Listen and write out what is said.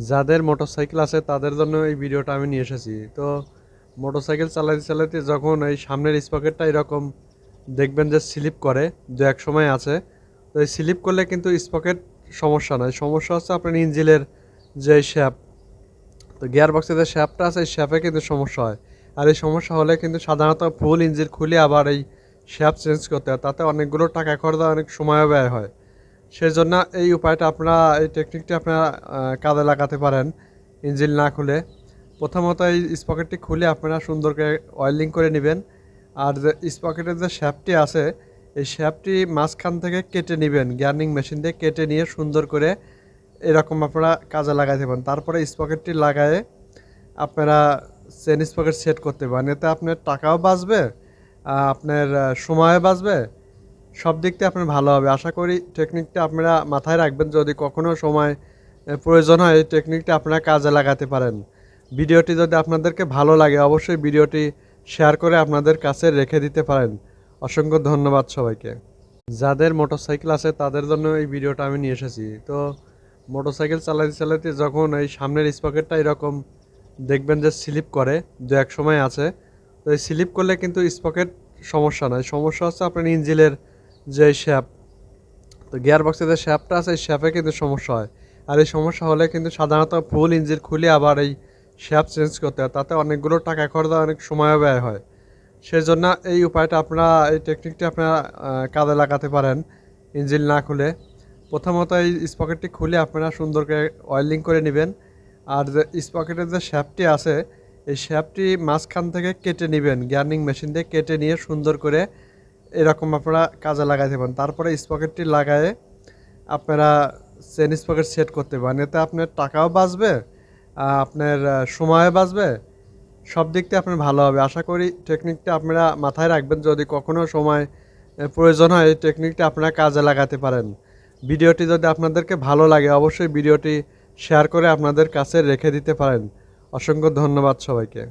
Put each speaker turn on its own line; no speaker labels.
যাদের মোটরসাইকেল আছে তাদের জন্য এই ভিডিওটা আমি নিয়ে এসেছি। তো মোটরসাইকেল চালাতে চালাতে যখন এই সামনের স্পকেটটা এরকম দেখবেন যে স্লিপ করে, দু এক সময় আছে, তো এই স্লিপ করলে কিন্তু স্পকেট সমস্যা নয়, সমস্যা হচ্ছে আপনার ইঞ্জিনের যে শ্যাপ, তো গিয়ার বক্সে যে শ্যাপটা আছে এই শ্যাপে কিন্তু সমস্যা হয়। আর এই সমস্যা হলে কিন্তু সাধারণত ফুল ইঞ্জিন খুলে আবার এই শ্যাপ চেঞ্জ করতে হয়, তাতে অনেকগুলো টাকা খরচ, অনেক সময়ও ব্যয় হয়। সেই জন্য এই উপায়টা আপনারা, এই টেকনিকটি আপনারা কাজে লাগাতে পারেন। ইঞ্জিন না খুলে প্রথমত এই স্পকেটটি খুলে আপনারা সুন্দর করে অয়েলিং করে নেবেন। আর যে স্পকেটের যে শ্যাপটি আছে এই শ্যাপটি মাঝখান থেকে কেটে নেবেন, গ্যার্নিং মেশিন দিয়ে কেটে নিয়ে সুন্দর করে এরকম আপনারা কাজে লাগাইতে পারেন। তারপরে স্পকেটটি লাগায়ে আপনারা চেন স্পকেট সেট করতে পারেন। এতে আপনার টাকাও বাঁচবে, আপনার সময়ও বাঁচবে, সব দিক থেকে আপনার ভালো হবে। আশা করি টেকনিকটা আপনারা মাথায় রাখবেন, যদি কখনও সময় প্রয়োজন হয় এই টেকনিকটা আপনারা কাজে লাগাতে পারেন। ভিডিওটি যদি আপনাদেরকে ভালো লাগে অবশ্যই ভিডিওটি শেয়ার করে আপনাদের কাছে রেখে দিতে পারেন। অসংখ্য ধন্যবাদ সবাইকে। যাদের মোটরসাইকেল আছে তাদের জন্য এই ভিডিওটা আমি নিয়ে এসেছি। তো মোটরসাইকেল চালাতে চালাতে যখন এই সামনের স্পকেটটা এরকম দেখবেন যে স্লিপ করে, দু এক সময় আছে, তো এই স্লিপ করলে কিন্তু স্পকেট সমস্যা নয়, সমস্যা হচ্ছে আপনার ইঞ্জিনের যে শ্যাপ, তো গিয়ার বক্সে যে শ্যাপটা আছে এই শ্যাপে কিন্তু সমস্যা হয়। আর এই সমস্যা হলে কিন্তু সাধারণত ফুল ইঞ্জিন খুলে আবার এই শ্যাপ চেঞ্জ করতে হয়, তাতে অনেকগুলো টাকা খরচ, অনেক সময়ও ব্যয় হয়। সেই জন্য এই উপায়টা আপনারা, এই টেকনিকটি আপনারা কাজে লাগাতে পারেন। ইঞ্জিন না খুলে প্রথমত এই স্পকেটটি খুলে আপনারা সুন্দর করে অয়েলিং করে নেবেন। আর যে স্পকেটের যে শ্যাপটি আছে এই শ্যাপটি মাঝখান থেকে কেটে নেবেন, গ্যার্নিং মেশিন দিয়ে কেটে নিয়ে সুন্দর করে এরকম আপনারা কাজে লাগাইতে পারেন। তারপরে স্পকেটটি লাগায়ে আপনারা চেন স্পকেট সেট করতে পারেন। এতে আপনার টাকাও বাঁচবে, আপনার সময়ও বাঁচবে, সব দিক থেকে আপনার ভালো হবে। আশা করি টেকনিকটা আপনারা মাথায় রাখবেন, যদি কখনও সময় প্রয়োজন হয় এই টেকনিকটা আপনারা কাজে লাগাতে পারেন। ভিডিওটি যদি আপনাদেরকে ভালো লাগে অবশ্যই ভিডিওটি শেয়ার করে আপনাদের কাছে রেখে দিতে পারেন। অসংখ্য ধন্যবাদ সবাইকে।